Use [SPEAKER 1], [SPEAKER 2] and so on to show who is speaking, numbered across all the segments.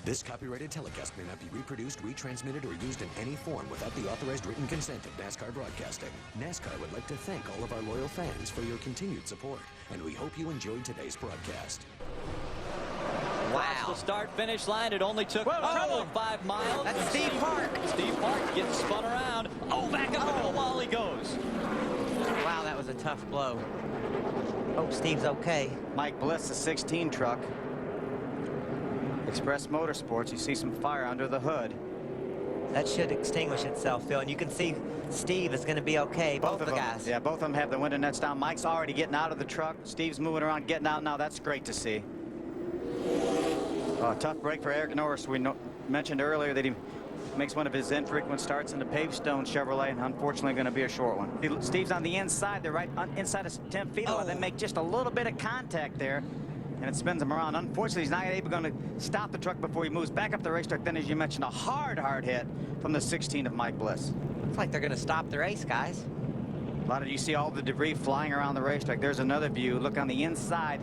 [SPEAKER 1] This copyrighted telecast may not be reproduced, retransmitted, or used in any form without the authorized written consent of NASCAR Broadcasting. NASCAR would like to thank all of our loyal fans for your continued support, and we hope you enjoyed today's broadcast.
[SPEAKER 2] Wow. The start-finish line, it only took 5 miles.
[SPEAKER 3] That's Steve Park.
[SPEAKER 2] Steve Park gets spun around. Oh, back up into the wall he goes.
[SPEAKER 3] Wow, that was a tough blow. Oh, Steve's okay.
[SPEAKER 4] Mike Bliss, the 16 truck. Express Motorsports, you see some fire under the hood.
[SPEAKER 3] That should extinguish itself, Phil, and you can see Steve is going to be okay, both the
[SPEAKER 4] them,
[SPEAKER 3] guys.
[SPEAKER 4] Yeah, both of them have the window nets down. Mike's already getting out of the truck. Steve's moving around, getting out now. That's great to see. Tough break for Eric Norris. We mentioned earlier that he makes one of his infrequent starts in the Pavestone Chevrolet, and unfortunately going to be a short one. Steve's on the inside. They're right inside of 10 feet. They make just a little bit of contact there, and it spins him around. Unfortunately, he's not able to stop the truck before he moves back up the racetrack. Then, as you mentioned, a hard hit from the 16 of Mike Bliss.
[SPEAKER 3] Looks like they're going to stop the race, guys.
[SPEAKER 4] A lot of you see all the debris flying around the racetrack. There's another view. Look on the inside.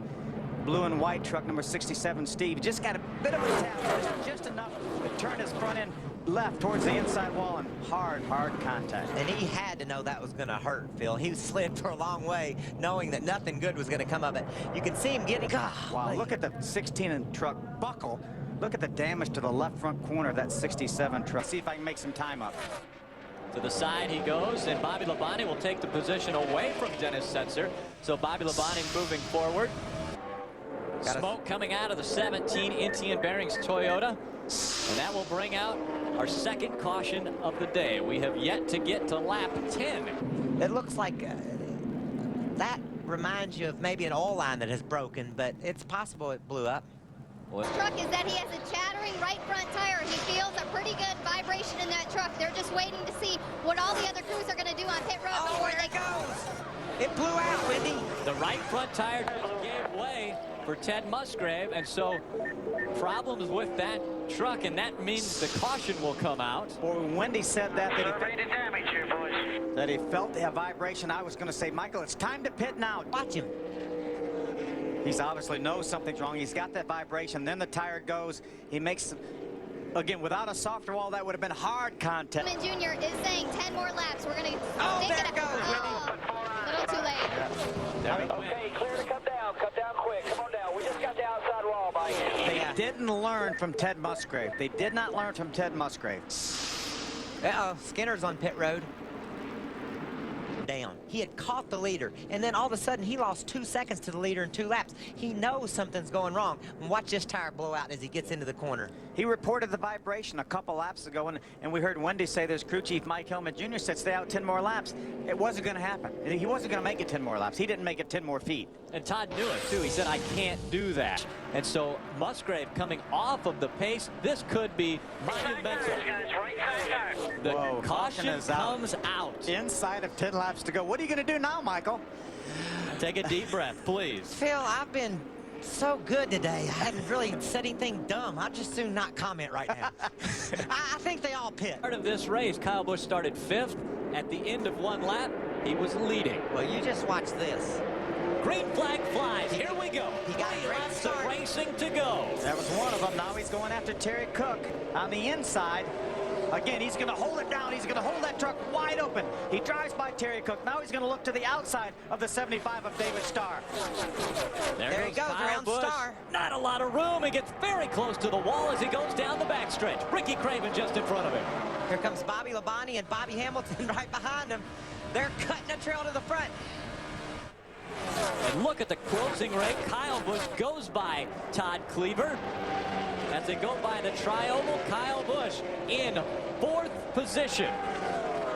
[SPEAKER 4] Blue and white truck number 67, Steve. Just got a bit of a tap, just enough to turn his front end left towards the inside wall, and hard contact.
[SPEAKER 3] And he had to know that was going to hurt, Phil. He slid for a long way, knowing that nothing good was going to come of it. You can see him getting...
[SPEAKER 4] Wow, look at the 16 truck buckle. Look at the damage to the left front corner of that 67 truck. See if I can make some time up.
[SPEAKER 2] To the side he goes, and Bobby Labonte will take the position away from Dennis Setzer. So Bobby Labonte moving forward. Smoke coming out of the 17 Intian Bearings Toyota, and that will bring out our second caution of the day. We have yet to get to lap 10.
[SPEAKER 3] It looks like that reminds you of maybe an oil line that has broken, but it's possible it blew up.
[SPEAKER 5] The truck is that he has a chattering right front tire. He feels a pretty good vibration in that truck. They're just waiting to see what all the other crews are going to do on pit road before they
[SPEAKER 3] goes. It blew out, Wendy.
[SPEAKER 2] The right front tire just gave way for Ted Musgrave, and so problems with that truck, and that means the caution will come out.
[SPEAKER 4] Or Wendy said that he felt a vibration. I was going to say, Michael, it's time to pit now.
[SPEAKER 3] Watch him.
[SPEAKER 4] He's obviously knows something's wrong. He's got that vibration. Then the tire goes. He makes, again, without a softer wall, that would have been hard contact.
[SPEAKER 5] Jr. is saying 10 more laps. We're going to
[SPEAKER 3] there it goes, Wendy.
[SPEAKER 5] A little too late.
[SPEAKER 6] Okay, clear to come down. Come down quick. Come on down. We just got the outside wall, Mike.
[SPEAKER 4] They didn't learn from Ted Musgrave. They did not learn from Ted Musgrave.
[SPEAKER 3] Skinner's on pit road. Down. He had caught the leader, and then all of a sudden he lost 2 seconds to the leader in 2 laps. He knows something's going wrong. Watch this tire blow out as he gets into the corner.
[SPEAKER 4] He reported the vibration a couple laps ago, and we heard Wendy say there's crew chief Mike Hillman Jr. said stay out 10 more laps. It wasn't going to happen. He wasn't going to make it 10 more laps. He didn't make it 10 more feet.
[SPEAKER 2] And Todd knew it, too. He said, I can't do that. And so Musgrave coming off of the pace, this could be monumental. The caution comes out.
[SPEAKER 4] Inside of 10 laps to go. What are you going to do now, Michael?
[SPEAKER 2] Take a deep breath, please.
[SPEAKER 3] Phil, I've been so good today. I haven't really said anything dumb. I'd just soon not comment right now. I think they all pit.
[SPEAKER 2] Part of this race, Kyle Busch started 5th. At the end of 1 lap, he was leading.
[SPEAKER 3] Well, you just watch this.
[SPEAKER 2] Green flag flies. Here we go.
[SPEAKER 3] He got a great
[SPEAKER 2] laps
[SPEAKER 3] start.
[SPEAKER 2] of racing to go.
[SPEAKER 4] That was one of them. Now he's going after Terry Cook on the inside. Again, he's going to hold it down. He's going to hold that truck wide open. He drives by Terry Cook. Now he's going to look to the outside of the 75 of David Starr.
[SPEAKER 3] There he goes around Starr.
[SPEAKER 2] Not a lot of room. He gets very close to the wall as he goes down the backstretch. Ricky Craven just in front of him.
[SPEAKER 3] Here comes Bobby Labonte and Bobby Hamilton right behind him. They're cutting a trail to the front.
[SPEAKER 2] And look at the closing rate. Kyle Busch goes by Todd Cleaver. As they go by the tri-oval, Kyle Busch in 4th position.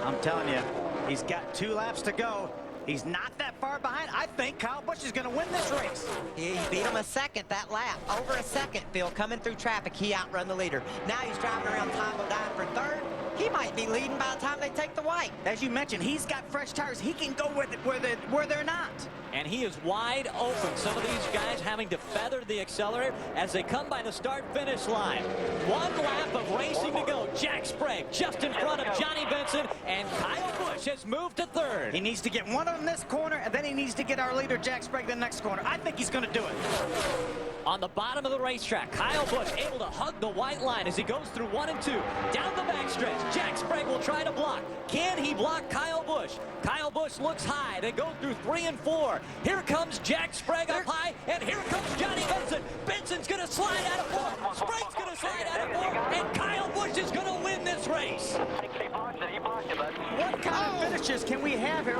[SPEAKER 4] I'm telling you, he's got 2 laps to go. He's not that far behind. I think Kyle Busch is going to win this race.
[SPEAKER 3] He beat him a second that lap. Over a second, Phil, coming through traffic. He outrun the leader. Now he's driving around Tom Bodine for 3rd. He might be leading by the time they take the white.
[SPEAKER 4] As you mentioned, he's got fresh tires. He can go where they're not.
[SPEAKER 2] And he is wide open. Some of these guys having to feather the accelerator as they come by the start-finish line. 1 lap of racing to go. Jack Sprague just in front of Johnny Benson, and Kyle Busch has moved to 3rd.
[SPEAKER 4] He needs to get one on this corner, and then he needs to get our leader, Jack Sprague, the next corner. I think he's going to do it.
[SPEAKER 2] On the bottom of the racetrack, Kyle Busch able to hug the white line as he goes through 1 and 2. Down the backstretch, Jack Sprague will try to block. Can he block Kyle Busch? Kyle Busch looks high. They go through 3 and 4. Here comes Jack Sprague up high, and here comes Johnny Benson. Benson's going to slide out of 4. Sprague's going to slide out of 4, and Kyle Busch is going to win this race.
[SPEAKER 4] What kind of finishes can we have here?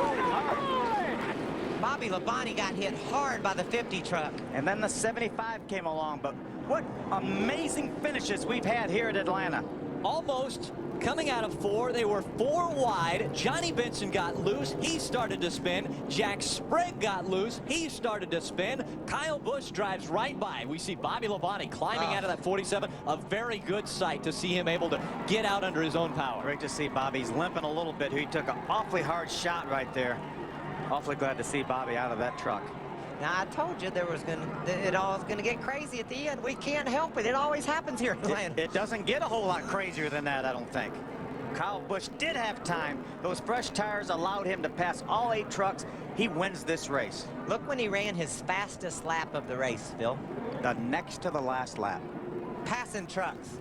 [SPEAKER 3] Bobby Labonte got hit hard by the 50 truck.
[SPEAKER 4] And then the 75 came along, but what amazing finishes we've had here at Atlanta.
[SPEAKER 2] Almost coming out of 4. They were 4 wide. Johnny Benson got loose. He started to spin. Jack Sprague got loose. He started to spin. Kyle Busch drives right by. We see Bobby Labonte climbing out of that 47. A very good sight to see him able to get out under his own power.
[SPEAKER 4] Great to see Bobby's limping a little bit. He took an awfully hard shot right there. Awfully glad to see Bobby out of that truck.
[SPEAKER 3] Now, I told you it all was gonna get crazy at the end. We can't help it. It always happens here in Atlanta.
[SPEAKER 4] It doesn't get a whole lot crazier than that, I don't think. Kyle Busch did have time. Those fresh tires allowed him to pass all 8 trucks. He wins this race.
[SPEAKER 3] Look when he ran his fastest lap of the race, Phil.
[SPEAKER 4] The next to the last lap.
[SPEAKER 3] Passing trucks.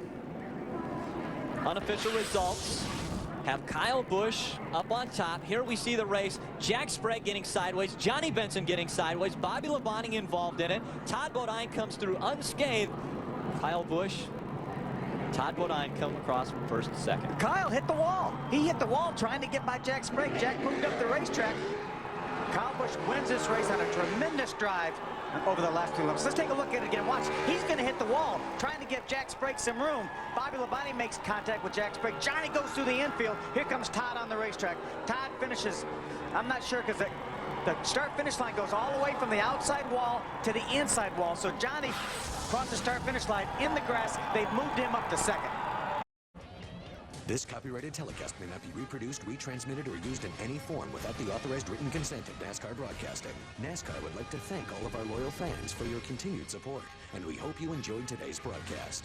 [SPEAKER 2] Unofficial results have Kyle Busch up on top. Here we see the race. Jack Sprague getting sideways. Johnny Benson getting sideways. Bobby Labonte involved in it. Todd Bodine comes through unscathed. Kyle Busch. Todd Bodine come across from first and second.
[SPEAKER 4] Kyle hit the wall. He hit the wall trying to get by Jack Sprague. Jack moved up the racetrack. Kyle Busch wins this race on a tremendous drive over the last 2 laps. Let's take a look at it again. Watch. He's going to hit the wall, trying to give Jack Sprague some room. Bobby Labonte makes contact with Jack Sprague. Johnny goes through the infield. Here comes Todd on the racetrack. Todd finishes, I'm not sure, because the start-finish line goes all the way from the outside wall to the inside wall. So Johnny crossed the start-finish line in the grass. They've moved him up to second.
[SPEAKER 1] This copyrighted telecast may not be reproduced, retransmitted, or used in any form without the authorized written consent of NASCAR Broadcasting. NASCAR would like to thank all of our loyal fans for your continued support, and we hope you enjoyed today's broadcast.